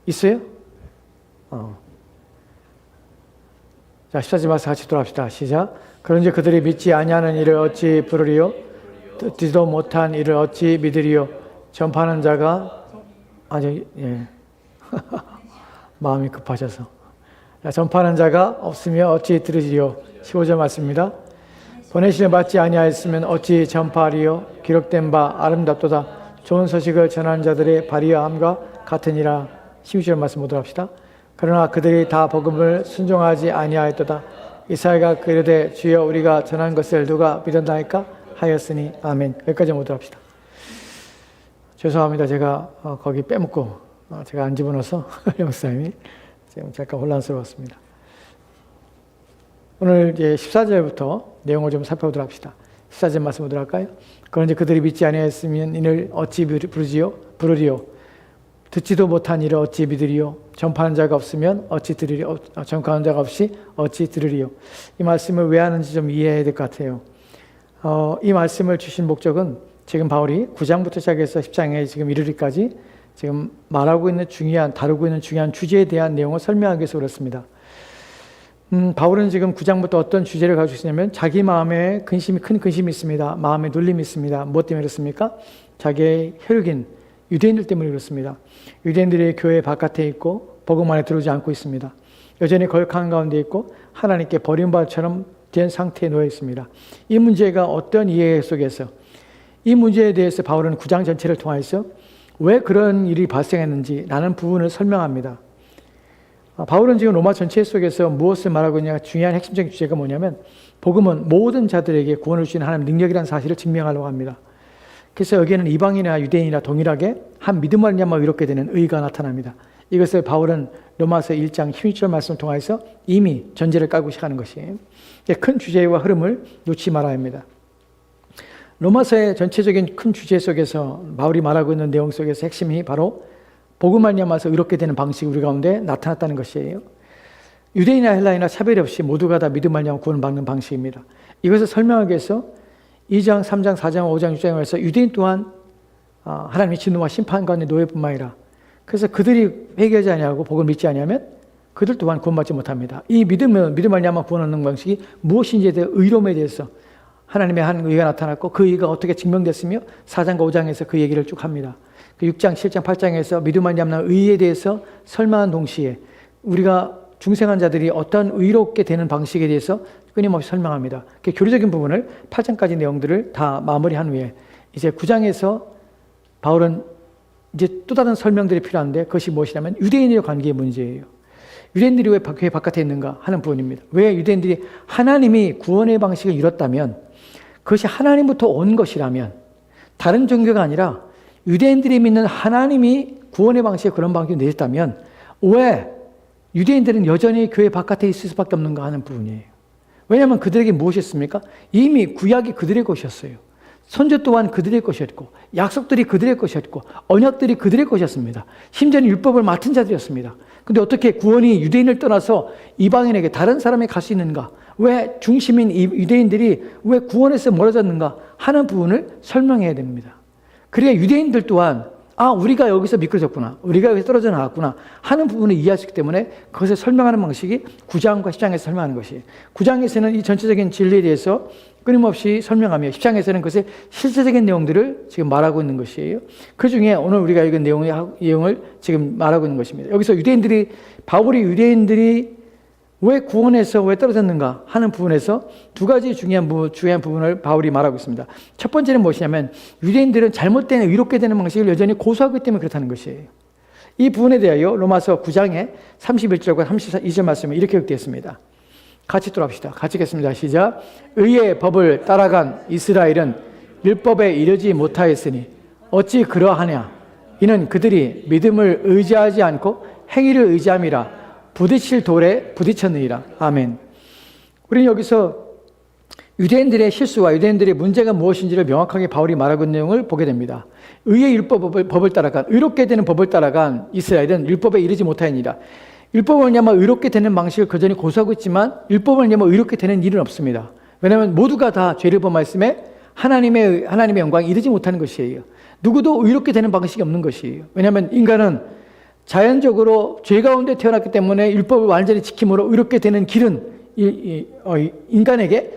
있어요? 자, 14절 말씀 같이 돌아갑시다. 시작. 그런즉 그들이 믿지 아니하는 일을 어찌 부르리요? 듣지도 못한 일을 어찌 믿으리요? 전파하는 자가 마음이 급하셔서. 전파하는 자가 없으며 어찌 들으리요? 15절 말씀입니다. 보내심을 받지 아니하였으면 어찌 전파하리요? 기록된 바 아름답도다. 좋은 소식을 전하는 자들의 발휘함과 같으니라. 16절 말씀 보도록 합시다. 그러나 그들이 다 복음을 순종하지 아니하였도다. 이사야가 그러되 주여 우리가 전한 것을 누가 믿었나이까 하였으니 아멘. 여기까지 보도록 합시다. 죄송합니다. 제가 거기 빼먹고 제가 안 집어넣어서 목사님이 지금 잠깐 혼란스러웠습니다. 오늘 이제 14절부터 내용을 좀 살펴보도록 합시다. 14절 말씀 보도록 할까요? 그런지 그들이 믿지 아니하였으면 이를 어찌 부르리요? 듣지도 못한 일을 어찌 믿으리요? 전파하는 자가 없으면 어찌 들으리요? 전파하는 자가 없이 어찌 들으리요? 이 말씀을 왜 하는지 좀 이해해야 될 것 같아요. 이 말씀을 주신 목적은 지금 바울이 9장부터 시작해서 10장에 지금 이르기까지 지금 말하고 있는 다루고 있는 중요한 주제에 대한 내용을 설명하기 위해서 그렇습니다. 바울은 지금 9장부터 어떤 주제를 가지고 있냐면 자기 마음에 큰 근심이 있습니다. 마음에 눌림이 있습니다. 무엇 때문에 그렇습니까? 자기의 혈육인 유대인들 때문에 그렇습니다. 유대인들이 교회 바깥에 있고 복음 안에 들어오지 않고 있습니다. 여전히 거역한 가운데 있고 하나님께 버림받처럼 된 상태에 놓여 있습니다. 이 문제가 어떤 이해 속에서 이 문제에 대해서 바울은 9장 전체를 통해서 왜 그런 일이 발생했는지라는 부분을 설명합니다. 바울은 지금 로마 전체 속에서 무엇을 말하고 있냐 중요한 핵심적인 주제가 뭐냐면 복음은 모든 자들에게 구원을 주시는 하나님의 능력이라는 사실을 증명하려고 합니다. 그래서 여기에는 이방인이나 유대인이나 동일하게 한 믿음을 말미암아 의롭게 되는 의가 나타납니다. 이것을 바울은 로마서 1장 16절 말씀을 통해서 이미 전제를 깔고 시작하는 것이에요. 큰 주제와 흐름을 놓지 말아야 합니다. 로마서의 전체적인 큰 주제 속에서 바울이 말하고 있는 내용 속에서 핵심이 바로 복음 말미암아서 의롭게 되는 방식이 우리 가운데 나타났다는 것이에요. 유대인이나 헬라인이나 차별이 없이 모두가 다 믿음 말미암아 구원을 받는 방식입니다. 이것을 설명하기 위해서 2장, 3장, 4장, 5장, 6장에서 유대인 또한 하나님의 진노와 심판 가운데 놓여뿐만 아니라 그래서 그들이 회개하지 아니하고 복음을 믿지 아니하면 그들 또한 구원받지 못합니다. 이 믿음 말미암아 구원 얻는 방식이 무엇인지에 대해 의로움에 대해서 하나님의 한 의가 나타났고 그 의가 어떻게 증명됐으며 4장과 5장에서 그 얘기를 쭉 합니다. 6장, 7장, 8장에서 믿음 말미암는 의에 대해서 설명한 동시에 우리가 중생한 자들이 어떤 의롭게 되는 방식에 대해서 끊임없이 설명합니다. 교리적인 부분을 8장까지 내용들을 다 마무리한 후에 이제 9장에서 바울은 이제 또 다른 설명들이 필요한데 그것이 무엇이냐면 유대인의 관계의 문제예요. 유대인들이 왜 교회 바깥에 있는가 하는 부분입니다. 왜 유대인들이 하나님이 구원의 방식을 이뤘다면 그것이 하나님부터 온 것이라면 다른 종교가 아니라 유대인들이 믿는 하나님이 구원의 방식에 그런 방식을 내셨다면 왜 유대인들은 여전히 교회 바깥에 있을 수밖에 없는가 하는 부분이에요. 왜냐하면 그들에게 무엇이었습니까? 이미 구약이 그들의 것이었어요. 선조 또한 그들의 것이었고 약속들이 그들의 것이었고 언약들이 그들의 것이었습니다. 심지어는 율법을 맡은 자들이었습니다. 그런데 어떻게 구원이 유대인을 떠나서 이방인에게 다른 사람에게 갈 수 있는가? 왜 중심인 유대인들이 왜 구원에서 멀어졌는가 하는 부분을 설명해야 됩니다. 그래야 유대인들 또한 우리가 여기서 미끄러졌구나. 우리가 여기서 떨어져 나왔구나 하는 부분을 이해할 수 있기 때문에 그것을 설명하는 방식이 9장과 10장에서 설명하는 것이에요. 9장에서는 이 전체적인 진리에 대해서 끊임없이 설명하며 10장에서는 그것의 실제적인 내용들을 지금 말하고 있는 것이에요. 그 중에 오늘 우리가 읽은 내용을 지금 말하고 있는 것입니다. 여기서 바울이 유대인들이 왜 구원에서 왜 떨어졌는가 하는 부분에서 두 가지 중요한 부분을 바울이 말하고 있습니다. 첫 번째는 무엇이냐면 유대인들은 잘못된 의롭게 되는 방식을 여전히 고수하기 때문에 그렇다는 것이에요. 이 부분에 대하여 로마서 9장의 31절과 32절 말씀이 이렇게 기록되었습니다. 같이 돌아봅시다. 같이 읽겠습니다. 시작. 의의 법을 따라간 이스라엘은 율법에 이르지 못하였으니 어찌 그러하냐. 이는 그들이 믿음을 의지하지 않고 행위를 의지함이라 부딪힐 돌에 부딪혔느니라. 아멘. 우리는 여기서 유대인들의 실수와 유대인들의 문제가 무엇인지를 명확하게 바울이 말하고 있는 내용을 보게 됩니다. 의의 율법을 따라간 의롭게 되는 법을 따라간 이스라엘은 율법에 이르지 못하니라. 율법을 말미암아 의롭게 되는 방식을 여전히 고수하고 있지만 율법을 말미암아 의롭게 되는 일은 없습니다. 왜냐하면 모두가 다 죄를 범하였음에 하나님의 영광에 이르지 못하는 것이에요. 누구도 의롭게 되는 방식이 없는 것이에요. 왜냐하면 인간은 자연적으로 죄 가운데 태어났기 때문에 율법을 완전히 지킴으로 의롭게 되는 길은 인간에게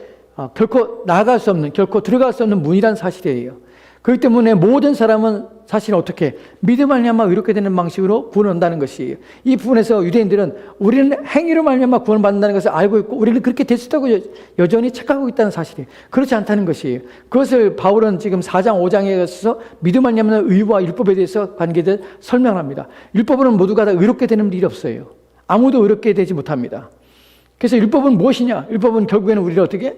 결코 나아갈 수 없는, 결코 들어갈 수 없는 문이란 사실이에요. 그렇기 때문에 모든 사람은 사실 어떻게 믿음 말미암아 의롭게 되는 방식으로 구원을 얻는다는 것이에요. 이 부분에서 유대인들은 우리는 행위로 말미암아 구원을 받는다는 것을 알고 있고 우리는 그렇게 될 수 있다고 여전히 착각하고 있다는 사실이에요. 그렇지 않다는 것이에요. 그것을 바울은 지금 4장 5장에 가서 믿음 말미암아 의와 율법에 대해서 관계를 설명합니다. 율법으로는 모두가 다 의롭게 되는 일이 없어요. 아무도 의롭게 되지 못합니다. 그래서 율법은 무엇이냐? 율법은 결국에는 우리를 어떻게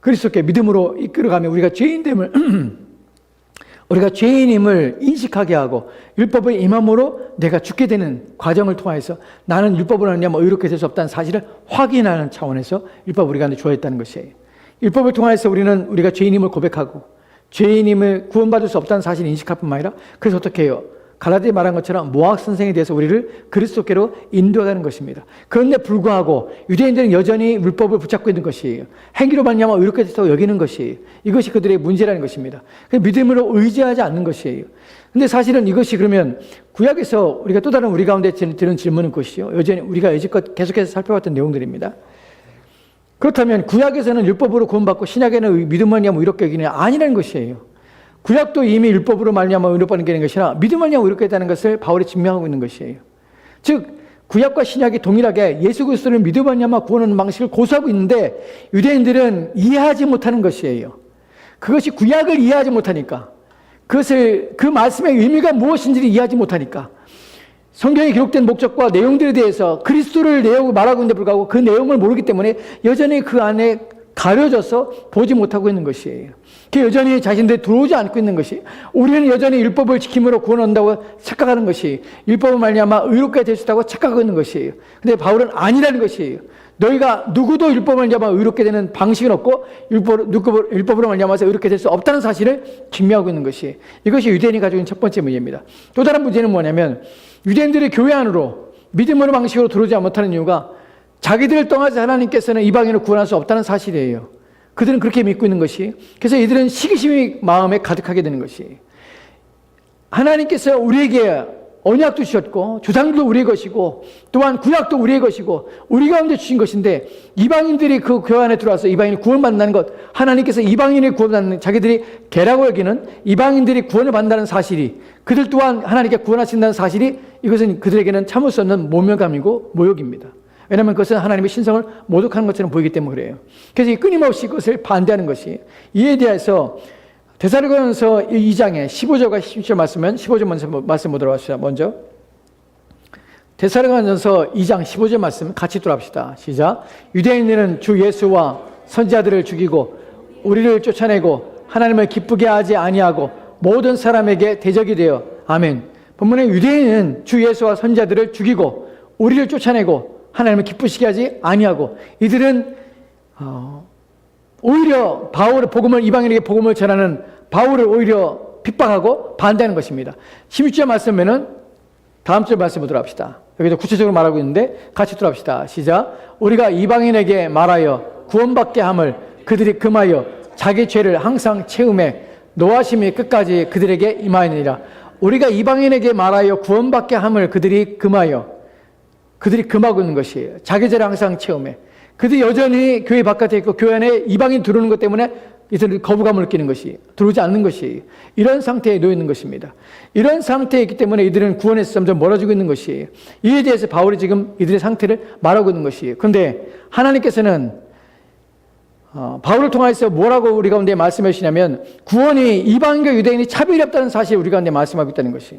그리스도께 믿음으로 이끌어가며 우리가 죄인임을 인식하게 하고 율법을 임함으로 내가 죽게 되는 과정을 통해서 나는 율법을 하느냐면 의롭게 될 수 없다는 사실을 확인하는 차원에서 율법을 우리가 주어했다는 것이에요. 율법을 통해서 우리가 죄인임을 고백하고 죄인임을 구원받을 수 없다는 사실을 인식할 뿐만 아니라 그래서 어떻게 해요? 갈라디아에 말한 것처럼 모학 선생에 대해서 우리를 그리스도께로 인도하는 것입니다. 그런데 불구하고 유대인들은 여전히 율법을 붙잡고 있는 것이에요. 행위로 말미암아 의롭게 됐다고 여기는 것이에요. 이것이 그들의 문제라는 것입니다. 믿음으로 의지하지 않는 것이에요. 근데 사실은 이것이 그러면 구약에서 우리가 또 다른 우리 가운데 드는 질문은 것이요. 여전히 우리가 여지껏 계속해서 살펴봤던 내용들입니다. 그렇다면 구약에서는 율법으로 구원받고 신약에는 믿음을 말미암아 의롭게 여기는 아니라는 것이에요. 구약도 이미 율법으로 말미암아 의롭게 되는 것이나 믿음 말미암아 의롭게 되는 것을 바울이 증명하고 있는 것이에요. 즉 구약과 신약이 동일하게 예수 그리스도를 믿음 말미암아 구원하는 방식을 고수하고 있는데 유대인들은 이해하지 못하는 것이에요. 그것이 구약을 이해하지 못하니까 그 말씀의 의미가 무엇인지를 이해하지 못하니까 성경에 기록된 목적과 내용들에 대해서 그리스도를 말하고 있는데 불구하고 그 내용을 모르기 때문에 여전히 그 안에 가려져서 보지 못하고 있는 것이에요. 여전히 자신들이 들어오지 않고 있는 것이 우리는 여전히 율법을 지킴으로 구원한다고 착각하는 것이 율법을 말미암아 의롭게 될 수 있다고 착각하고 있는 것이에요. 근데 바울은 아니라는 것이에요. 너희가 누구도 율법을 말미암아 의롭게 되는 방식은 없고 율법으로 말미암아서 의롭게 될 수 없다는 사실을 증명하고 있는 것이 이것이 유대인이 가지고 있는 첫 번째 문제입니다. 또 다른 문제는 뭐냐면 유대인들이 교회 안으로 믿음으로 방식으로 들어오지 못하는 이유가 자기들을 떠나서 하나님께서는 이방인을 구원할 수 없다는 사실이에요. 그들은 그렇게 믿고 있는 것이 그래서 이들은 시기심이 마음에 가득하게 되는 것이 하나님께서 우리에게 언약도 주셨고 조상들도 우리의 것이고 또한 구약도 우리의 것이고 우리 가운데 주신 것인데 이방인들이 그 교회 안에 들어와서 이방인이 구원받는다는 것 하나님께서 이방인을 구원받는 자기들이 개라고 여기는 이방인들이 구원을 받는다는 사실이 그들 또한 하나님께 구원하신다는 사실이 이것은 그들에게는 참을 수 없는 모멸감이고 모욕입니다. 왜냐하면 그것은 하나님의 신성을 모독하는 것처럼 보이기 때문에 그래요. 그래서 끊임없이 그것을 반대하는 것이 이에 대해서 데살로니가서 2장에 15절과 16절 말씀은 15절 말씀 보도록 합시다. 먼저 데살로니가서 2장 15절 말씀 같이 돌아봅시다. 시작. 유대인들은 주 예수와 선지자들을 죽이고 우리를 쫓아내고 하나님을 기쁘게 하지 아니하고 모든 사람에게 대적이 되어 아멘. 본문에 유대인은 주 예수와 선지자들을 죽이고 우리를 쫓아내고 하나님을 기쁘시게 하지 아니하고 이들은 오히려 바울의 복음을 이방인에게 복음을 전하는 바울을 오히려 핍박하고 반대하는 것입니다. 16절 말씀에는 다음 절 말씀 보도록 합시다. 여기도 구체적으로 말하고 있는데 같이 들어봅시다. 시작. 우리가 이방인에게 말하여 구원받게 함을 그들이 금하여 자기 죄를 항상 채우매 노하심이 끝까지 그들에게 임하느니라. 우리가 이방인에게 말하여 구원받게 함을 그들이 금하고 있는 것이에요. 자기 죄를 항상 채우매 그들이 여전히 교회 바깥에 있고 교회 안에 이방인 들어오는 것 때문에 이들은 거부감을 느끼는 것이 들어오지 않는 것이 이런 상태에 놓여 있는 것입니다. 이런 상태에 있기 때문에 이들은 구원에서 점점 멀어지고 있는 것이에요. 이에 대해서 바울이 지금 이들의 상태를 말하고 있는 것이에요. 그런데 하나님께서는 바울을 통해서 뭐라고 우리 가운데 말씀해 주시냐면 구원이 이방인과 유대인이 차별이 없다는 사실을 우리 가운데 말씀하고 있다는 것이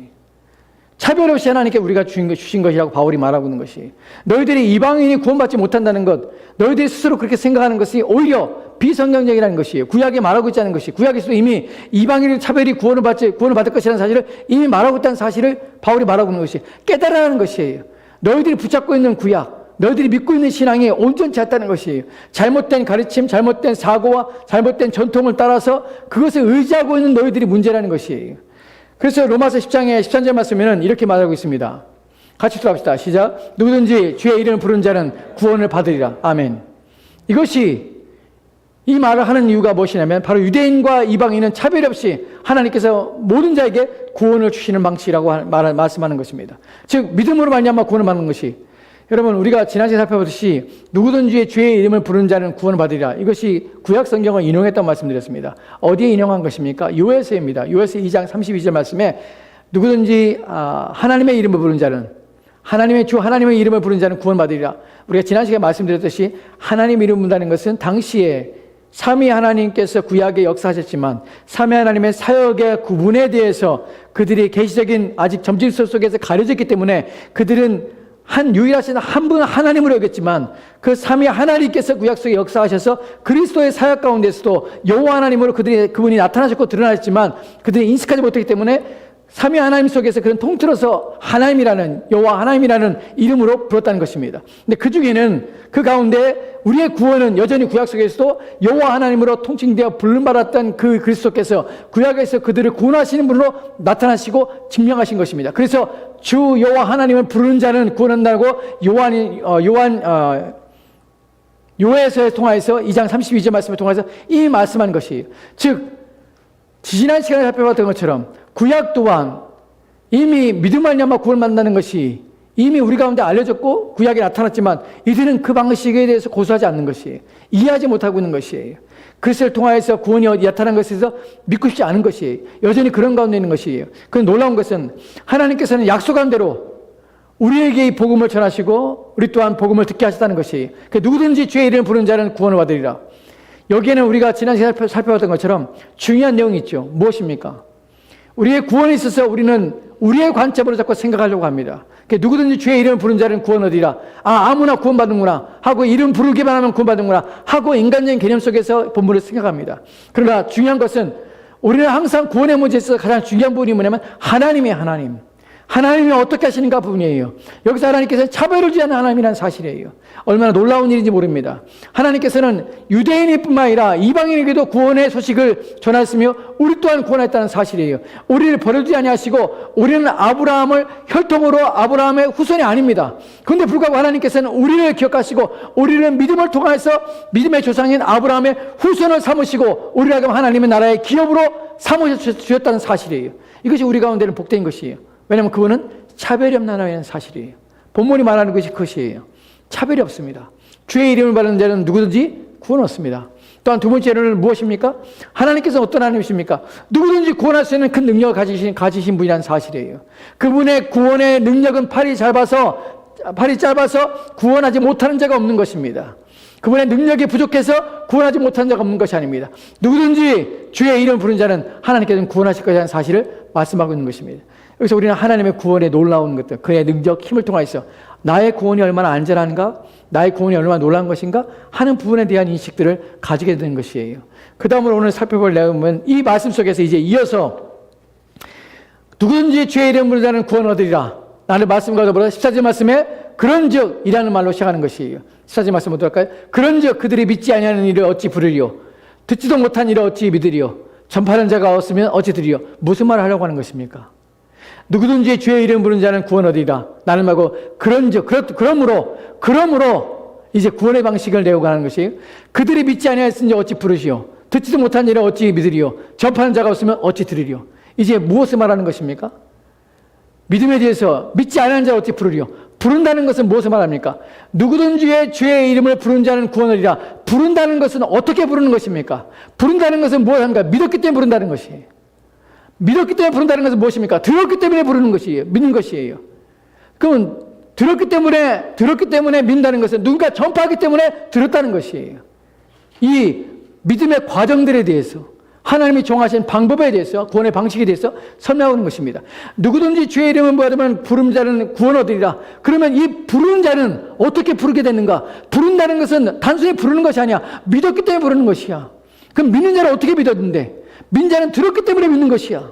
차별 없이 하나님께 우리가 주신 것이라고 바울이 말하고 있는 것이 너희들이 이방인이 구원받지 못한다는 것 너희들이 스스로 그렇게 생각하는 것이 오히려 비성경적이라는 것이에요. 구약에 말하고 있지 않은 것이 구약에서도 이미 이방인의 차별이 구원을 받을 것이라는 사실을 이미 말하고 있다는 사실을 바울이 말하고 있는 것이 깨달아라는 것이에요. 너희들이 붙잡고 있는 구약 너희들이 믿고 있는 신앙이 온전치 않다는 것이에요. 잘못된 가르침 잘못된 사고와 잘못된 전통을 따라서 그것을 의지하고 있는 너희들이 문제라는 것이에요. 그래서 로마서 10장에 13절 말씀에는 이렇게 말하고 있습니다. 같이 들어갑시다. 시작. 누구든지 주의 이름을 부르는 자는 구원을 받으리라. 아멘. 이것이 이 말을 하는 이유가 무엇이냐면 바로 유대인과 이방인은 차별 없이 하나님께서 모든 자에게 구원을 주시는 방식이라고 말씀하는 것입니다. 즉 믿음으로 말미암아 구원을 받는 것이, 여러분 우리가 지난주에 살펴보듯이 누구든지 주의 이름을 부르는 자는 구원을 받으리라, 이것이 구약 성경을 인용했다고 말씀드렸습니다. 어디에 인용한 것입니까? 요에서입니다. 요에서 2장 32절 말씀에 누구든지 하나님의 이름을 부르는 자는, 하나님의 주 하나님의 이름을 부르는 자는 구원받으리라. 우리가 지난 시간에 말씀드렸듯이 하나님 이름을 부른다는 것은 당시에 삼위 하나님께서 구약에 역사하셨지만 삼위 하나님의 사역의 구분에 대해서 그들이 계시적인 아직 점질서 속에서 가려졌기 때문에 그들은 유일하신 한 분 하나님으로 여겼지만 그 삼위 하나님께서 구약 속에 역사하셔서 그리스도의 사역 가운데서도 여호와 하나님으로 그분이 나타나셨고 드러나셨지만 그들이 인식하지 못했기 때문에 삼위 하나님 속에서 그런 통틀어서 하나님이라는, 여호와 하나님이라는 이름으로 불렀다는 것입니다. 근데 그 중에는, 그 가운데 우리의 구원은 여전히 구약 속에서도 여호와 하나님으로 통칭되어 부름받았던 그 그리스도께서 구약에서 그들을 구원하시는 분으로 나타나시고 증명하신 것입니다. 그래서 주 여호와 하나님을 부르는 자는 구원한다고 요에서에 통하여서 2장 32절 말씀을 통해서 이 말씀한 것이에요. 즉 지난 시간에 살펴봤던 것처럼 구약 또한 이미 믿음 말미암아 구원받는다는 것이 이미 우리 가운데 알려졌고 구약에 나타났지만 이들은 그 방식에 대해서 고수하지 않는 것이에요. 이해하지 못하고 있는 것이에요. 그리스도를 통하여서 구원이 나타난 것에 대해서 믿고 싶지 않은 것이에요. 여전히 그런 가운데 있는 것이에요. 그 놀라운 것은 하나님께서는 약속한 대로 우리에게 이 복음을 전하시고 우리 또한 복음을 듣게 하셨다는 것이에요. 누구든지 주의 이름을 부르는 자는 구원을 받으리라. 여기에는 우리가 지난 시간에 살펴봤던 것처럼 중요한 내용이 있죠. 무엇입니까? 우리의 구원에 있어서 우리는 우리의 관점으로 자꾸 생각하려고 합니다. 누구든지 주의 이름을 부르는 자는 구원 얻으리라. 아무나 구원받는구나 하고 이름 부르기만 하면 구원받는구나 하고 인간적인 개념 속에서 본문을 생각합니다. 그러나 중요한 것은 우리는 항상 구원의 문제에 있어서 가장 중요한 부분이 뭐냐면 하나님이 어떻게 하시는가 부분이에요. 여기서 하나님께서는 차별을 주지 않는 하나님이라는 사실이에요. 얼마나 놀라운 일인지 모릅니다. 하나님께서는 유대인뿐만 아니라 이방인에게도 구원의 소식을 전하였으며 우리 또한 구원했다는 사실이에요. 우리를 버려두지 아니하시고 우리는 아브라함을 혈통으로 아브라함의 후손이 아닙니다. 그런데 불구하고 하나님께서는 우리를 기억하시고 우리를 믿음을 통해서 믿음의 조상인 아브라함의 후손을 삼으시고 우리를 하나님의 나라의 기업으로 삼으셨다는 사실이에요. 이것이 우리 가운데는 복된 것이에요. 왜냐하면 그분은 차별이 없는 하나님이라는 사실이에요. 본문이 말하는 것이 그것이에요. 차별이 없습니다. 주의 이름을 받는 자는 누구든지 구원 얻습니다. 또한 두 번째는 무엇입니까? 하나님께서 어떤 하나님이십니까? 누구든지 구원할 수 있는 큰 능력을 가지신 분이라는 사실이에요. 그분의 구원의 능력은 팔이 짧아서 구원하지 못하는 자가 없는 것입니다. 그분의 능력이 부족해서 구원하지 못하는 자가 없는 것이 아닙니다. 누구든지 주의 이름을 부르는 자는 하나님께서는 구원하실 것이라는 사실을 말씀하고 있는 것입니다. 여기서 우리는 하나님의 구원에 놀라운 것들, 그의 능력, 힘을 통해서 나의 구원이 얼마나 안전한가, 나의 구원이 얼마나 놀라운 것인가 하는 부분에 대한 인식들을 가지게 되는 것이에요. 그 다음으로 오늘 살펴볼 내용은 이 말씀 속에서 이제 이어서 누구든지 주의 이름을 부르는 자는 구원 얻으리라 라는 말씀과 더불어 14절 말씀에 그런즉 이라는 말로 시작하는 것이에요. 14절 말씀 어떻게 할까요? 그런즉 그들이 믿지 아니하는 일을 어찌 부르리요, 듣지도 못한 일을 어찌 믿으리요, 전파하는 자가 없으면 어찌 들으리요. 무슨 말을 하려고 하는 것입니까? 누구든지 주의 이름 부르는 자는 구원 얻으리라. 나는 말고 그런즉 그러므로 이제 구원의 방식을 내오고 하는 것이에요. 그들이 믿지 아니하였으니 어찌 부르시오, 듣지도 못한 일을 어찌 믿으리요, 전파하는 자가 없으면 어찌 들으리요. 이제 무엇을 말하는 것입니까? 믿음에 대해서 믿지 않는 자를 어찌 부르리요. 부른다는 것은 무엇을 말합니까? 누구든지 주의 이름을 부르는 자는 구원 얻으리라. 부른다는 것은 어떻게 부르는 것입니까? 부른다는 것은 무엇을 합니까? 믿었기 때문에 부른다는 것이에요. 믿었기 때문에 부른다는 것은 무엇입니까? 들었기 때문에 부르는 것이에요. 믿는 것이에요. 그럼 들었기 때문에 믿는다는 것은 누군가 전파하기 때문에 들었다는 것이에요. 이 믿음의 과정들에 대해서, 하나님이 정하신 방법에 대해서, 구원의 방식에 대해서 설명하는 것입니다. 누구든지 주의 이름을 받으면 부르는 자는 구원 얻으리라. 그러면 이 부르는 자는 어떻게 부르게 되는가? 부른다는 것은 단순히 부르는 것이 아니야. 믿었기 때문에 부르는 것이야. 그럼 믿는 자는 어떻게 믿었는데? 믿는 자는 들었기 때문에 믿는 것이야.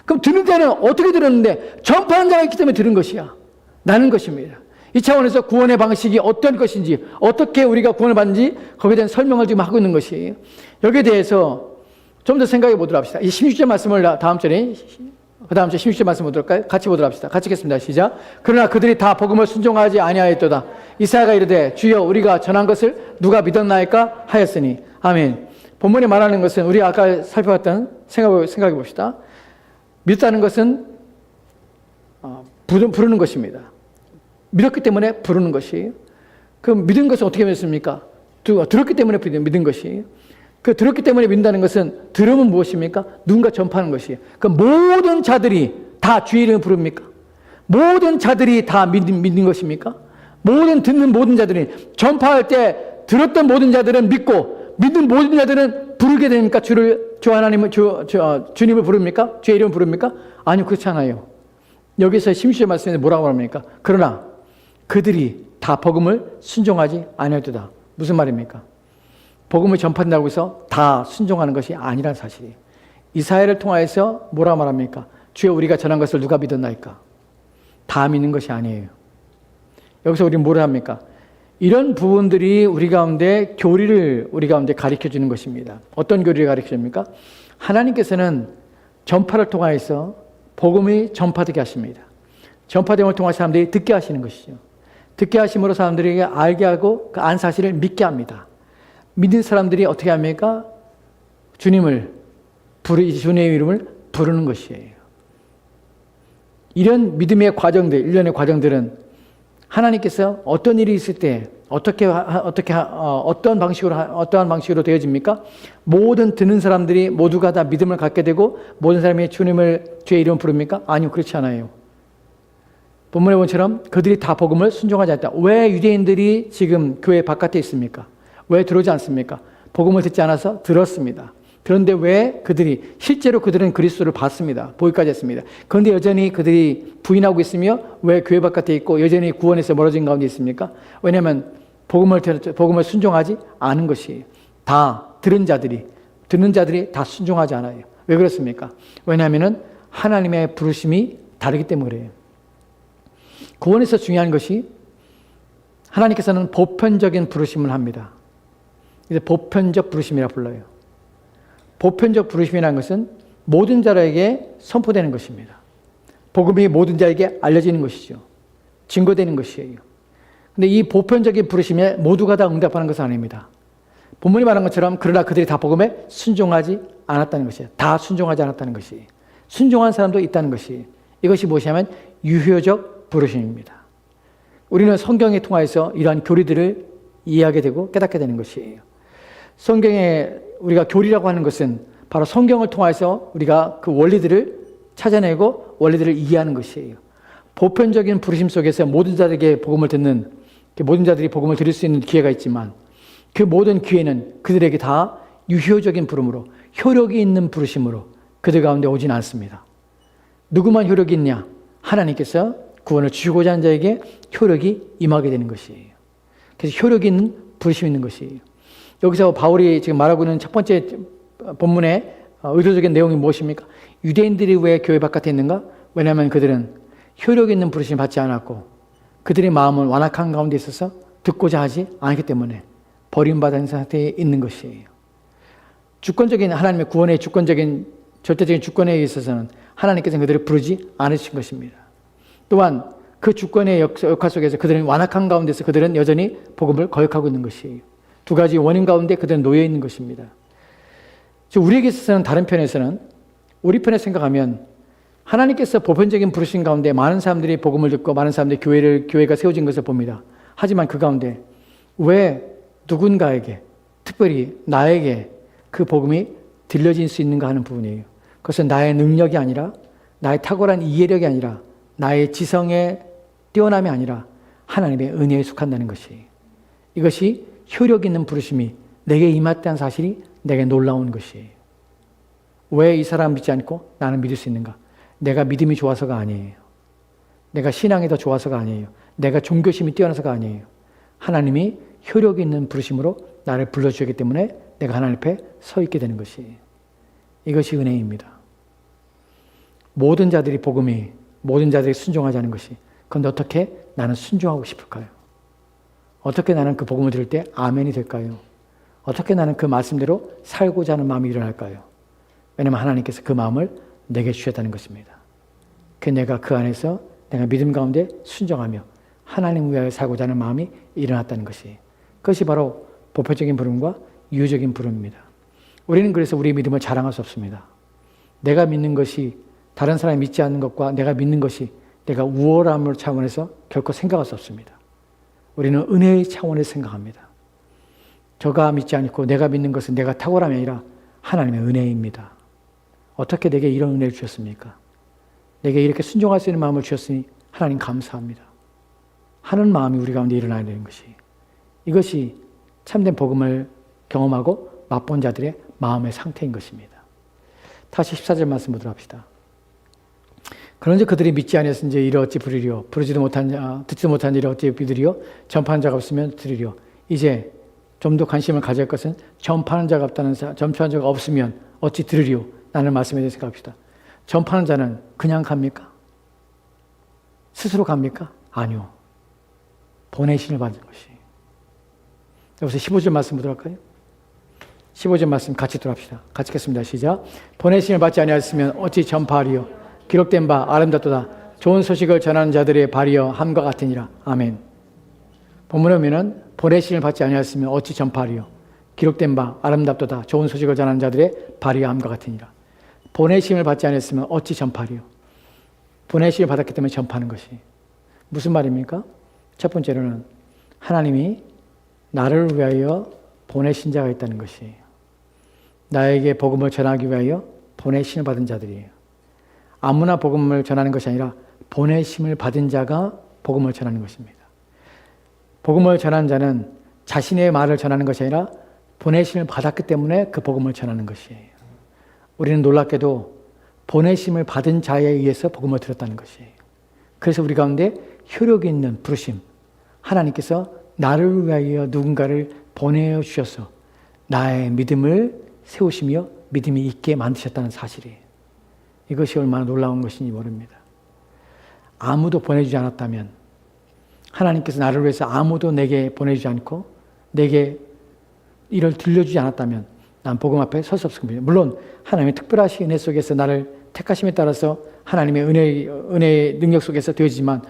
그럼 듣는 자는 어떻게 들었는데? 전파하는 자가 있기 때문에 들은 것이야. 나는 것입니다. 이 차원에서 구원의 방식이 어떤 것인지, 어떻게 우리가 구원을 받는지 거기에 대한 설명을 지금 하고 있는 것이에요. 여기에 대해서 좀 더 생각해 보도록 합시다. 이 16절 말씀을 다음 절에, 그 다음 절 16절 말씀 보도록 할까요? 같이 보도록 합시다. 같이 읽겠습니다. 시작. 그러나 그들이 다 복음을 순종하지 아니하였도다. 이사야가 이르되 주여 우리가 전한 것을 누가 믿었나이까 하였으니. 아멘. 본문에 말하는 것은 우리 아까 살펴봤던 생각해 봅시다. 믿었다는 것은 부르는 것입니다. 믿었기 때문에 부르는 것이에요. 그 믿은 것은 어떻게 믿습니까? 들었기 때문에 믿은 것이에요. 그 들었기 때문에 믿는다는 것은 들으면 무엇입니까? 누군가 전파하는 것이에요. 그 모든 자들이 다 주의 이름을 부릅니까? 모든 자들이 다 믿는 것입니까? 듣는 모든 자들이 전파할 때 들었던 모든 자들은 믿고 믿는 모든 자들은 부르게 되니까 주님을 부릅니까? 주의 이름을 부릅니까? 아니요, 그렇지 않아요. 여기서 심시의 말씀에 뭐라고 합니까? 그러나 그들이 다 복음을 순종하지 아니하도다. 무슨 말입니까? 복음을 전파한다고 해서 다 순종하는 것이 아니란 사실이에요. 이사야를 통하여서 뭐라 말합니까? 주여 우리가 전한 것을 누가 믿었나이까? 다 믿는 것이 아니에요. 여기서 우리는 뭐를 합니까? 이런 부분들이 우리 가운데 교리를 우리 가운데 가르쳐 주는 것입니다. 어떤 교리를 가르쳐 줍니까? 하나님께서는 전파를 통하여서 복음이 전파되게 하십니다. 전파됨을 통해 사람들이 듣게 하시는 것이죠. 듣게 하심으로 사람들에게 알게 하고 그 안 사실을 믿게 합니다. 믿는 사람들이 어떻게 합니까? 주님의 이름을 부르는 것이에요. 이런 믿음의 과정들, 일련의 과정들은 하나님께서 어떤 일이 있을 때 어떠한 방식으로 되어집니까? 모든 듣는 사람들이 모두가 다 믿음을 갖게 되고 모든 사람이 주의 이름을 부릅니까? 아니요, 그렇지 않아요. 본문에 본 것처럼 그들이 다 복음을 순종하지 않았다. 왜 유대인들이 지금 교회 바깥에 있습니까? 왜 들어오지 않습니까? 복음을 듣지 않아서 들었습니다. 그런데 왜 실제로 그들은 그리스도를 봤습니다. 보기까지 했습니다. 그런데 여전히 그들이 부인하고 있으며 왜 교회 바깥에 있고 여전히 구원에서 멀어진 가운데 있습니까? 왜냐하면 복음을 순종하지 않은 것이에요. 다 듣는 자들이 다 순종하지 않아요. 왜 그렇습니까? 왜냐하면 하나님의 부르심이 다르기 때문에 그래요. 구원에서 중요한 것이 하나님께서는 보편적인 부르심을 합니다. 그래서 보편적 부르심이라고 불러요. 보편적 부르심이라는 것은 모든 자에게 선포되는 것입니다. 복음이 모든 자에게 알려지는 것이죠. 증거되는 것이에요. 근데 이 보편적인 부르심에 모두가 다 응답하는 것은 아닙니다. 본문이 말한 것처럼 그러나 그들이 다 복음에 순종하지 않았다는 것이에요. 다 순종하지 않았다는 것이에요. 순종한 사람도 있다는 것이에요. 이것이 무엇이냐면 유효적 부르심입니다. 우리는 성경에 통하여서 이러한 교리들을 이해하게 되고 깨닫게 되는 것이에요. 성경에 우리가 교리라고 하는 것은 바로 성경을 통해서 우리가 그 원리들을 찾아내고 원리들을 이해하는 것이에요. 보편적인 부르심 속에서 모든 자들이 복음을 들을 수 있는 기회가 있지만 그 모든 기회는 그들에게 다 유효적인 부름으로 효력이 있는 부르심으로 그들 가운데 오진 않습니다. 누구만 효력이 있냐? 하나님께서 구원을 주고자 하는 자에게 효력이 임하게 되는 것이에요. 그래서 효력이 있는 부르심이 있는 것이에요. 여기서 바울이 지금 말하고 있는 첫 번째 본문의 의도적인 내용이 무엇입니까? 유대인들이 왜 교회 바깥에 있는가? 왜냐하면 그들은 효력 있는 부르심을 받지 않았고 그들의 마음은 완악한 가운데 있어서 듣고자 하지 않기 때문에 버림받은 상태에 있는 것이에요. 하나님의 구원의 절대적인 주권에 있어서는 하나님께서는 그들을 부르지 않으신 것입니다. 또한 그 주권의 역할 속에서 그들은 완악한 가운데서 그들은 여전히 복음을 거역하고 있는 것이에요. 두 가지 원인 가운데 그들은 놓여 있는 것입니다. 우리에게 있어서는 다른 편에서는 우리 편에 생각하면 하나님께서 보편적인 부르심 가운데 많은 사람들이 복음을 듣고 많은 사람들이 교회가 세워진 것을 봅니다. 하지만 그 가운데 왜 누군가에게 특별히 나에게 그 복음이 들려질 수 있는가 하는 부분이에요. 그것은 나의 능력이 아니라 나의 탁월한 이해력이 아니라 나의 지성의 뛰어남이 아니라 하나님의 은혜에 속한다는 것이에요. 이것이 효력 있는 부르심이 내게 임했다는 사실이 내게 놀라운 것이에요. 왜 이 사람 믿지 않고 나는 믿을 수 있는가? 내가 믿음이 좋아서가 아니에요. 내가 신앙이 더 좋아서가 아니에요. 내가 종교심이 뛰어나서가 아니에요. 하나님이 효력 있는 부르심으로 나를 불러주셨기 때문에 내가 하나님 앞에 서 있게 되는 것이에요. 이것이 은혜입니다. 모든 자들이 순종하자는 것이, 그런데 어떻게 나는 순종하고 싶을까요? 어떻게 나는 그 복음을 들을 때 아멘이 될까요? 어떻게 나는 그 말씀대로 살고자 하는 마음이 일어날까요? 왜냐하면 하나님께서 그 마음을 내게 주셨다는 것입니다. 내가 그 안에서 내가 믿음 가운데 순종하며 하나님 위하여 살고자 하는 마음이 일어났다는 것이, 그것이 바로 보편적인 부름과 유효적인 부름입니다. 우리는 그래서 우리의 믿음을 자랑할 수 없습니다. 내가 믿는 것이 다른 사람이 믿지 않는 것과 내가 믿는 것이 내가 우월함을 차원에서 결코 생각할 수 없습니다. 우리는 은혜의 차원에서 생각합니다. 저가 믿지 않고 내가 믿는 것은 내가 탁월함이 아니라 하나님의 은혜입니다. 어떻게 내게 이런 은혜를 주셨습니까? 내게 이렇게 순종할 수 있는 마음을 주셨으니 하나님 감사합니다. 하는 마음이 우리 가운데 일어나야 되는 것이, 이것이 참된 복음을 경험하고 맛본 자들의 마음의 상태인 것입니다. 다시 14절 말씀 보도록 합시다. 그런즉 그들이 믿지 아니하였은지 이를 어찌 부르리요? 부르지도 못한 자, 듣지도 못한 일을 어찌 비드리요? 전파하는 자가 없으면 들으리요? 이제 좀 더 관심을 가질 것은 전파하는 자가 없다는 전파하는 자가 없으면 어찌 들으리요? 라는 말씀에 대해서 생각합시다. 전파하는 자는 그냥 갑니까? 스스로 갑니까? 아니요. 보내심을 받는 것이. 여기서 15절 말씀 보도록 할까요? 15절 말씀 같이 들어갑시다. 같이 읽겠습니다. 시작. 보내심을 받지 아니하였으면 어찌 전파하리요? 기록된 바 아름답도다. 좋은 소식을 전하는 자들의 발이여 함과 같으니라. 아멘. 본문에 보면은 보내심을 받지 아니하였으면 어찌 전파하리요? 기록된 바 아름답도다. 좋은 소식을 전하는 자들의 발이여 함과 같으니라. 보내심을 받지 않았으면 어찌 전파하리요? 보내심을 받았기 때문에 전파하는 것이. 무슨 말입니까? 첫 번째로는 하나님이 나를 위하여 보내신 자가 있다는 것이, 나에게 복음을 전하기 위하여 보내심을 받은 자들이에요. 아무나 복음을 전하는 것이 아니라 보내심을 받은 자가 복음을 전하는 것입니다. 복음을 전하는 자는 자신의 말을 전하는 것이 아니라 보내심을 받았기 때문에 그 복음을 전하는 것이에요. 우리는 놀랍게도 보내심을 받은 자에 의해서 복음을 들었다는 것이에요. 그래서 우리 가운데 효력 있는 부르심, 하나님께서 나를 위하여 누군가를 보내주셔서 나의 믿음을 세우시며 믿음이 있게 만드셨다는 사실이에요. 이것이 얼마나 놀라운 것인지 모릅니다. 아무도 보내주지 않았다면, 하나님께서 나를 위해서 아무도 내게 보내주지 않고 내게 이를 들려주지 않았다면 난 복음 앞에 설 수 없을 겁니다. 물론 하나님의 특별하신 은혜 속에서 나를 택하심에 따라서 하나님의 은혜의 능력 속에서 되어지지만,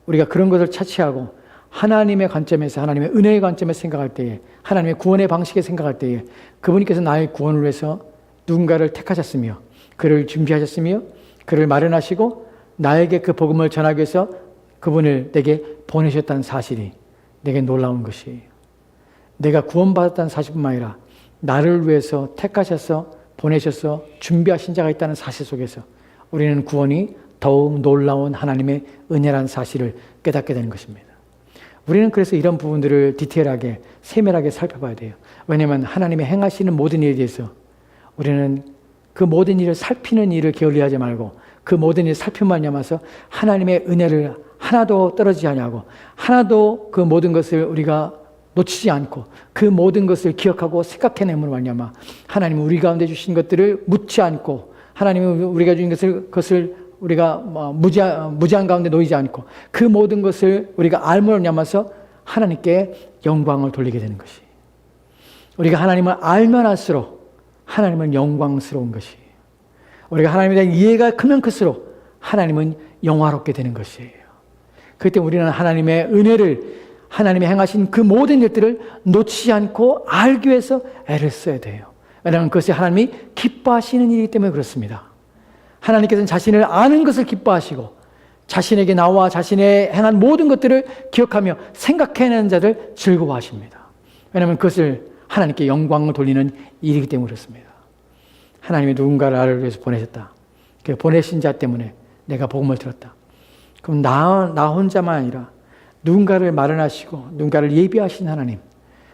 우리가 그런 것을 차치하고 하나님의 관점에서, 하나님의 은혜의 관점에서 생각할 때에, 하나님의 구원의 방식에 생각할 때에 그분께서 나의 구원을 위해서 누군가를 택하셨으며 그를 준비하셨으며 그를 마련하시고 나에게 그 복음을 전하기 위해서 그분을 내게 보내셨다는 사실이 내게 놀라운 것이에요. 내가 구원받았다는 사실뿐만 아니라 나를 위해서 택하셔서 보내셔서 준비하신 자가 있다는 사실 속에서 우리는 구원이 더욱 놀라운 하나님의 은혜라는 사실을 깨닫게 되는 것입니다. 우리는 그래서 이런 부분들을 디테일하게, 세밀하게 살펴봐야 돼요. 왜냐하면 하나님의 행하시는 모든 일에 대해서 우리는 그 모든 일을 살피는 일을 게을리하지 말고 그 모든 일을 살펴만 남아서 하나님의 은혜를 하나도 떨어지지 아니하고 하나도 그 모든 것을 우리가 놓치지 않고 그 모든 것을 기억하고 생각해내므로 말미암아 하나님은 우리 가운데 주신 것들을 묻지 않고, 하나님은 우리가 주신 것을 우리가 무지한 가운데 놓이지 않고 그 모든 것을 우리가 알므로 말미암아서 하나님께 영광을 돌리게 되는 것이, 우리가 하나님을 알면 알수록 하나님은 영광스러운 것이, 우리가 하나님에 대한 이해가 크면 클수록 하나님은 영화롭게 되는 것이에요. 그때 우리는 하나님의 은혜를, 하나님이 행하신 그 모든 일들을 놓치지 않고 알기 위해서 애를 써야 돼요. 왜냐하면 그것이 하나님이 기뻐하시는 일이기 때문에 그렇습니다. 하나님께서는 자신을 아는 것을 기뻐하시고 자신에게 나와 자신의 행한 모든 것들을 기억하며 생각해내는 자들 즐거워하십니다. 왜냐하면 그것을 하나님께 영광을 돌리는 일이기 때문에 그렇습니다. 하나님이 누군가를 나를 위해서 보내셨다. 그 보내신 자 때문에 내가 복음을 들었다. 그럼 나 혼자만 아니라 누군가를 마련하시고 누군가를 예비하신 하나님,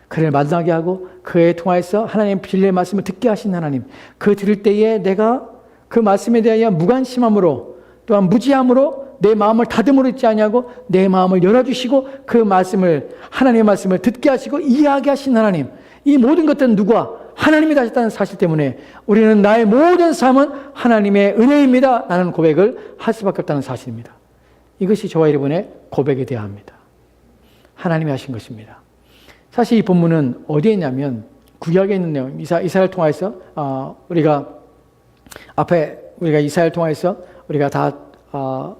그를 만나게 하고 그에 통하여서 하나님의 진리의 말씀을 듣게 하신 하나님, 그 들을 때에 내가 그 말씀에 대하여 무관심함으로 또한 무지함으로 내 마음을 다듬으로 있지 아니하고 내 마음을 열어주시고 그 말씀을, 하나님의 말씀을 듣게 하시고 이해하게 하신 하나님, 이 모든 것들은 누가? 하나님이 하셨다는 사실 때문에 우리는 나의 모든 삶은 하나님의 은혜입니다 라는 고백을 할 수밖에 없다는 사실입니다. 이것이 저와 여러분의 고백에 대합니다. 하나님이 하신 것입니다. 사실 이 본문은 어디에 있냐면 구약에 있는 내용, 이사야를 통해서 우리가 이사야를 통해서 우리가 다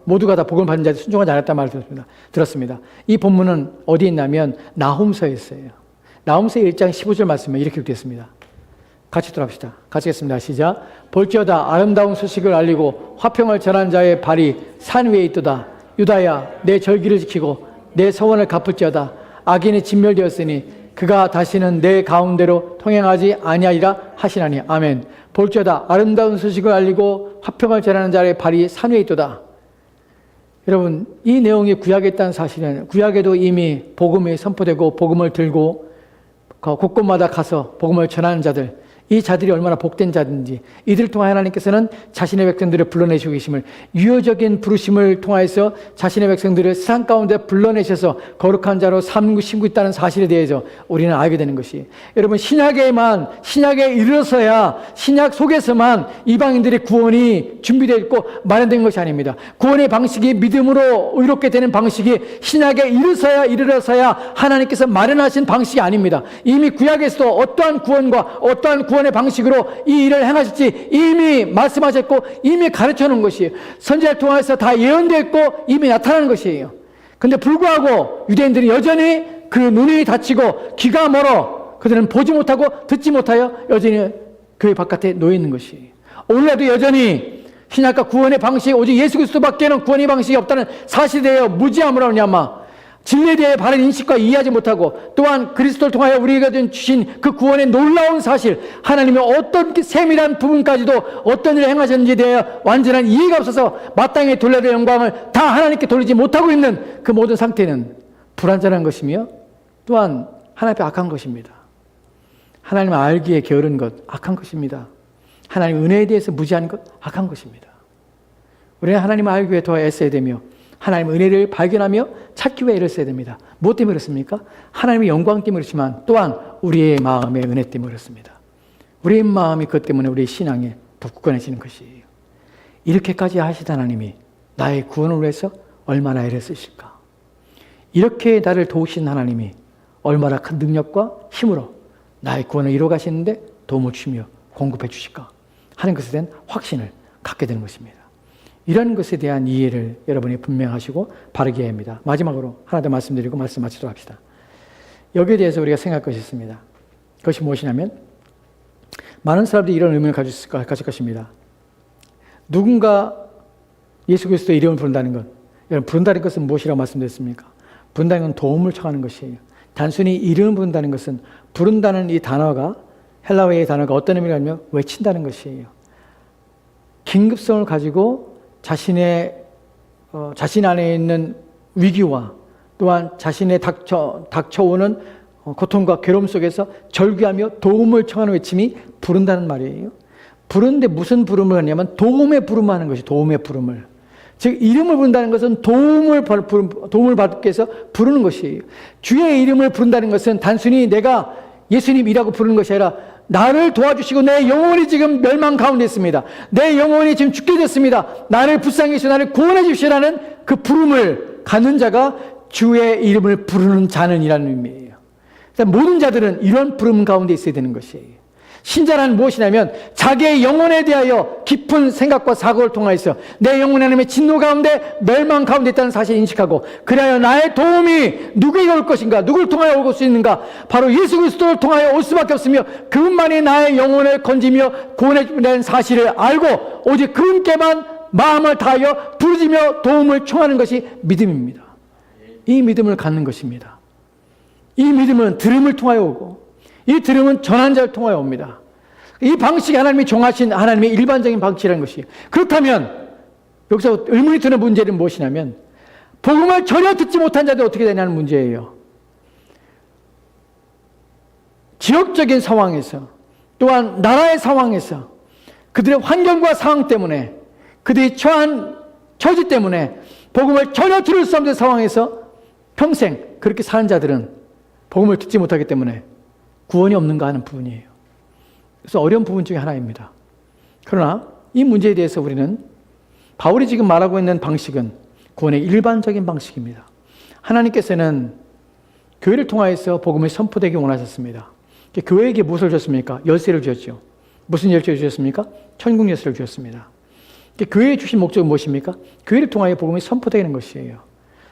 모두가 다 복음을 받는 자들이 순종하지 않았다는 말을 들었습니다. 이 본문은 어디에 있냐면 나훔서에 있어요. 나훔서 1장 15절 말씀에 이렇게 되어 있습니다. 같이 돌아봅시다. 같이 했습니다. 시작. 볼지어다 아름다운 소식을 알리고 화평을 전한 자의 발이 산 위에 있도다. 유다야 내 절기를 지키고 내 서원을 갚을지어다. 악인이 진멸되었으니 그가 다시는 내 가운데로 통행하지 아니하리라 하시나니. 아멘. 볼지어다 아름다운 소식을 알리고 화평을 전하는 자의 발이 산 위에 있도다. 여러분, 이 내용이 구약에 있다는 사실은 구약에도 이미 복음이 선포되고 복음을 들고 곳곳마다 가서 복음을 전하는 자들, 이 자들이 얼마나 복된 자든지 이들을 통하여 하나님께서는 자신의 백성들을 불러내시고 계심을, 유효적인 부르심을 통하여서 자신의 백성들을 세상 가운데 불러내셔서 거룩한 자로 삼고 있다는 사실에 대해서 우리는 알게 되는 것이, 여러분 신약에 이르러서야 신약 속에서만 이방인들의 구원이 준비되어 있고 마련된 것이 아닙니다. 구원의 방식이 믿음으로 의롭게 되는 방식이 신약에 이르러서야 하나님께서 마련하신 방식이 아닙니다. 이미 구약에서도 어떠한 구원과 어떠한 구원의 방식으로 이 일을 행하실지 이미 말씀하셨고 이미 가르쳐 놓은 것이에요. 선지자를 통해서 다 예언되었고 이미 나타나는 것이에요. 그런데 불구하고 유대인들이 여전히 그 눈이 닫히고 귀가 멀어 그들은 보지 못하고 듣지 못하여 여전히 교회 바깥에 놓여 있는 것이에요. 오늘날도 여전히 신약과 구원의 방식, 오직 예수 그리스도밖에는 구원의 방식이 없다는 사실에 대하여 무지함으로 하냐마 진리에 대해 바른 인식과 이해하지 못하고, 또한 그리스도를 통하여 우리에게 주신 그 구원의 놀라운 사실, 하나님의 어떤 세밀한 부분까지도 어떤 일을 행하셨는지에 대해 완전한 이해가 없어서 마땅히 돌려야 될 영광을 다 하나님께 돌리지 못하고 있는 그 모든 상태는 불완전한 것이며 또한 하나님 앞에 악한 것입니다. 하나님을 알기에 게으른 것 악한 것입니다. 하나님의 은혜에 대해서 무지한 것 악한 것입니다. 우리는 하나님을 알기 위해 더 애써야 되며 하나님의 은혜를 발견하며 찾기 위해 애를 써야 됩니다. 무엇 때문에 그렇습니까? 하나님의 영광 때문에 그렇지만 또한 우리의 마음의 은혜 때문에 그렇습니다. 우리의 마음이 그것 때문에 우리의 신앙에 더 굳건해지는 것이에요. 이렇게까지 하시던 하나님이 나의 구원을 위해서 얼마나 애를 쓰실까? 이렇게 나를 도우신 하나님이 얼마나 큰 능력과 힘으로 나의 구원을 이루어 가시는데 도움을 주시며 공급해 주실까 하는 것에 대한 확신을 갖게 되는 것입니다. 이런 것에 대한 이해를 여러분이 분명하시고 바르게 해야 합니다. 마지막으로 하나 더 말씀드리고 말씀 마치도록 합시다. 여기에 대해서 우리가 생각할 것이 있습니다. 그것이 무엇이냐면 많은 사람들이 이런 의문을 가질 것입니다. 누군가 예수 그리스도의 이름을 부른다는 것, 여러분 부른다는 것은 무엇이라고 말씀드렸습니까? 부른다는 건 도움을 청하는 것이에요. 단순히 이름을 부른다는 것은 부른다는 이 단어가 헬라어의 단어가 어떤 의미냐면 외친다는 것이에요. 긴급성을 가지고 자신 안에 있는 위기와 또한 자신의 닥쳐오는 고통과 괴로움 속에서 절규하며 도움을 청하는 외침이 부른다는 말이에요. 부르는데 무슨 부름을 하냐면 도움의 부름을 하는 것이 도움의 부름을. 즉 이름을 부른다는 것은 도움을 받기 위해서 부르는 것이에요. 주의 이름을 부른다는 것은 단순히 내가 예수님이라고 부르는 것이 아니라 나를 도와주시고 내 영혼이 지금 멸망 가운데 있습니다. 내 영혼이 지금 죽게 됐습니다. 나를 불쌍히 여기시고 나를 구원해 주시라는 그 부름을 갖는 자가 주의 이름을 부르는 자는이라는 의미예요. 모든 자들은 이런 부름 가운데 있어야 되는 것이에요. 신자란 무엇이냐면 자기의 영혼에 대하여 깊은 생각과 사고를 통하여서 내 영혼의 하나님의 진노 가운데 멸망 가운데 있다는 사실을 인식하고, 그래야 나의 도움이 누구에게 올 것인가, 누구를 통하여 올 수 있는가, 바로 예수 그리스도를 통하여 올 수밖에 없으며 그분만이 나의 영혼을 건지며 구원해 주는 사실을 알고 오직 그분께만 마음을 다하여 부르짖며 도움을 청하는 것이 믿음입니다. 이 믿음을 갖는 것입니다. 이 믿음은 들음을 통하여 오고 이 들음은 전한 자를 통하여 옵니다. 이 방식이 하나님이 정하신 하나님의 일반적인 방식이라는 것이에요. 그렇다면 여기서 의문이 드는 문제는 무엇이냐면 복음을 전혀 듣지 못한 자들이 어떻게 되냐는 문제예요. 지역적인 상황에서 또한 나라의 상황에서 그들의 환경과 상황 때문에 그들이 처한 처지 때문에 복음을 전혀 들을 수 없는 상황에서 평생 그렇게 사는 자들은 복음을 듣지 못하기 때문에 구원이 없는가 하는 부분이에요. 그래서 어려운 부분 중에 하나입니다. 그러나 이 문제에 대해서 우리는 바울이 지금 말하고 있는 방식은 구원의 일반적인 방식입니다. 하나님께서는 교회를 통하여서 복음이 선포되기 원하셨습니다. 교회에게 무엇을 주셨습니까? 열쇠를 주셨죠. 무슨 열쇠를 주셨습니까? 천국 열쇠를 주셨습니다. 교회에 주신 목적은 무엇입니까? 교회를 통하여 복음이 선포되는 것이에요.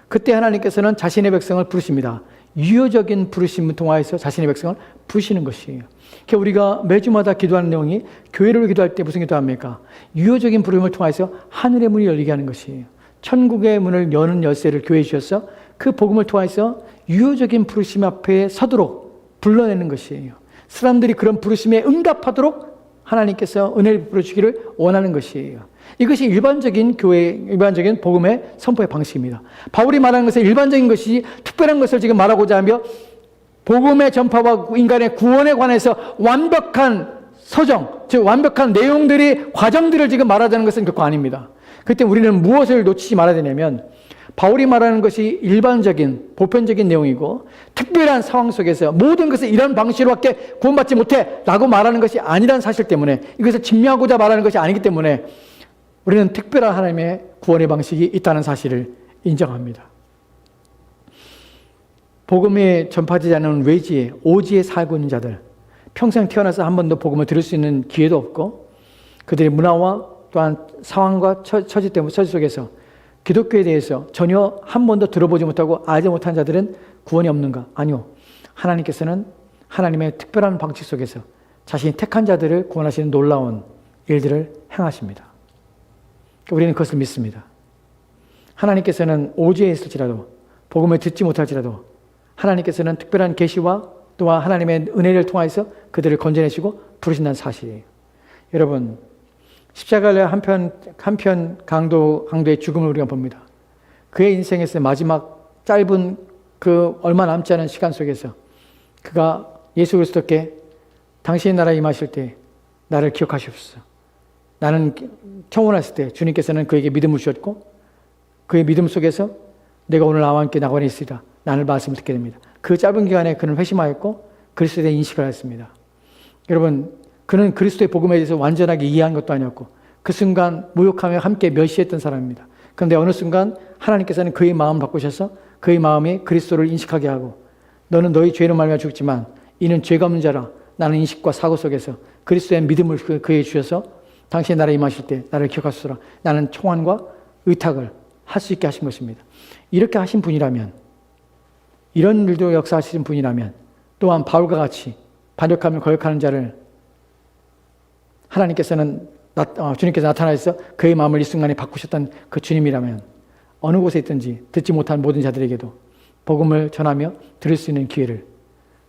그때 하나님께서는 자신의 백성을 부르십니다. 유효적인 부르심을 통하여서 자신의 백성을 부르시는 것이에요. 그러니까 우리가 매주마다 기도하는 내용이 교회를 기도할 때 무슨 기도합니까? 유효적인 부름을 통해서 하늘의 문이 열리게 하는 것이에요. 천국의 문을 여는 열쇠를 교회에 주셔서 그 복음을 통해서 유효적인 부르심 앞에 서도록 불러내는 것이에요. 사람들이 그런 부르심에 응답하도록 하나님께서 은혜를 부어주기를 원하는 것이에요. 이것이 일반적인 교회, 일반적인 복음의 선포의 방식입니다. 바울이 말하는 것은 일반적인 것이 특별한 것을 지금 말하고자 하며 복음의 전파와 인간의 구원에 관해서 완벽한 서정, 즉 완벽한 내용들이 과정들을 지금 말하자는 것은 결코 아닙니다. 그때 우리는 무엇을 놓치지 말아야 되냐면 바울이 말하는 것이 일반적인 보편적인 내용이고 특별한 상황 속에서 모든 것을 이런 방식으로밖에 구원받지 못해 라고 말하는 것이 아니라는 사실 때문에 이것을 증명하고자 말하는 것이 아니기 때문에 우리는 특별한 하나님의 구원의 방식이 있다는 사실을 인정합니다. 복음이 전파되지 않은 외지에 오지에 살고 있는 자들, 평생 태어나서 한 번도 복음을 들을 수 있는 기회도 없고 그들의 문화와 또한 상황과 처지 때문에 처지 속에서 기독교에 대해서 전혀 한 번도 들어보지 못하고 알지 못한 자들은 구원이 없는가? 아니요. 하나님께서는 하나님의 특별한 방식 속에서 자신이 택한 자들을 구원하시는 놀라운 일들을 행하십니다. 우리는 그것을 믿습니다. 하나님께서는 오지에 있을지라도 복음을 듣지 못할지라도 하나님께서는 특별한 계시와 또한 하나님의 은혜를 통해서 그들을 건져내시고 부르신다는 사실이에요. 여러분, 십자가의 한편 강도의 죽음을 우리가 봅니다. 그의 인생에서 마지막 짧은 그 얼마 남지 않은 시간 속에서 그가 예수 그리스도께 당신의 나라에 임하실 때 나를 기억하시옵소서. 나는 청혼했을 때 주님께서는 그에게 믿음을 주셨고 그의 믿음 속에서 내가 오늘 나와 함께 나관에 있으리라 나를 말씀을 듣게 됩니다. 그 짧은 기간에 그는 회심하였고 그리스도에 대한 인식을 했습니다. 여러분, 그는 그리스도의 복음에 대해서 완전하게 이해한 것도 아니었고 그 순간 모욕하며 함께 멸시했던 사람입니다. 그런데 어느 순간 하나님께서는 그의 마음을 바꾸셔서 그의 마음이 그리스도를 인식하게 하고 너는 너희 죄로 말미암아 죽지만 이는 죄가 없는 자라 나는 인식과 사고 속에서 그리스도의 믿음을 그에게 주셔서 당신의 나라에 임하실 때 나를 기억하소서 나는 청환과 의탁을 할 수 있게 하신 것입니다. 이렇게 하신 분이라면 이런 일도 역사하시는 분이라면 또한 바울과 같이 반역하며 거역하는 자를 하나님께서는 주님께서 나타나셔서 그의 마음을 이 순간에 바꾸셨던 그 주님이라면 어느 곳에 있든지 듣지 못한 모든 자들에게도 복음을 전하며 들을 수 있는 기회를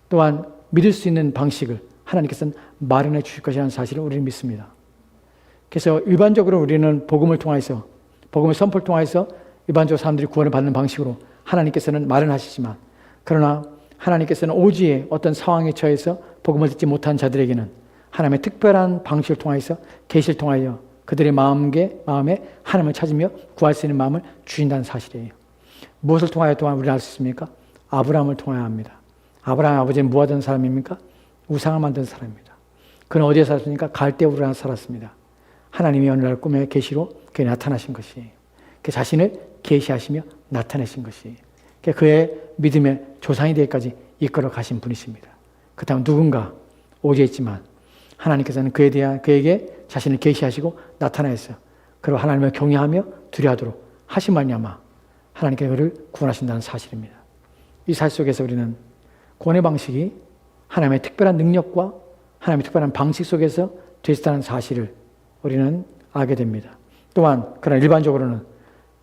또한 믿을 수 있는 방식을 하나님께서는 마련해 주실 것이라는 사실을 우리는 믿습니다. 그래서 일반적으로 우리는 복음을 통해서 복음의 선포를 통해서 일반적으로 사람들이 구원을 받는 방식으로 하나님께서는 마련하시지만 그러나 하나님께서는 오지의 어떤 상황에 처해서 복음을 듣지 못한 자들에게는 하나님의 특별한 방식을 통해서 계시를 통하여 그들의 마음에 하나님을 찾으며 구할 수 있는 마음을 주신다는 사실이에요. 무엇을 통하여 또한 우리는 알 수 있습니까? 아브라함을 통하여 합니다. 아브라함의 아버지는 뭐 하던 사람입니까? 우상을 만든 사람입니다. 그는 어디에 살았습니까? 갈대우르에 살았습니다. 하나님이 어느 날 꿈의 계시로 그에 나타나신 것이에요. 그 자신을 계시하시며 나타내신 것이에요. 그의 믿음의 조상이 되기까지 이끌어 가신 분이십니다. 그 다음 누군가 오지에 있지만 하나님께서는 그에게 자신을 계시하시고 나타내서 그리고 하나님을 경외하며 두려워하도록 하신 말미암아 하나님께 그를 구원하신다는 사실입니다. 이 사실 속에서 우리는 구원의 방식이 하나님의 특별한 능력과 하나님의 특별한 방식 속에서 되시다는 사실을 우리는 알게 됩니다. 또한 그러나 일반적으로는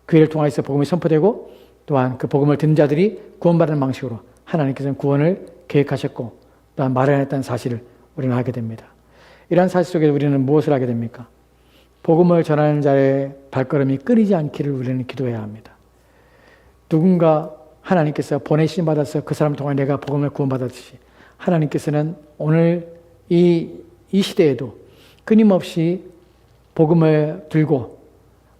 교회를 통해서 복음이 선포되고 또한 그 복음을 듣는 자들이 구원받는 방식으로 하나님께서는 구원을 계획하셨고 또한 마련했다는 사실을 우리는 알게 됩니다. 이러한 사실 속에서 우리는 무엇을 하게 됩니까? 복음을 전하는 자의 발걸음이 끊이지 않기를 우리는 기도해야 합니다. 누군가 하나님께서 보내심 받아서 그 사람을 통해 내가 복음을 구원받았듯이 하나님께서는 오늘 이 시대에도 끊임없이 복음을 들고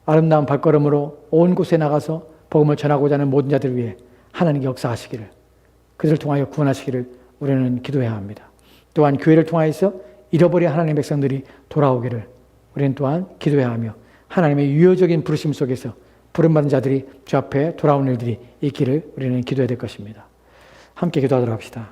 아름다운 발걸음으로 온 곳에 나가서 복음을 전하고자 하는 모든 자들을 위해 하나님께 역사하시기를 그들을 통하여 구원하시기를 우리는 기도해야 합니다. 또한 교회를 통하여서 잃어버린 하나님의 백성들이 돌아오기를 우리는 또한 기도해야 하며 하나님의 유효적인 부르심 속에서 부름받은 자들이 주 앞에 돌아오는 일들이 있기를 우리는 기도해야 될 것입니다. 함께 기도하도록 합시다.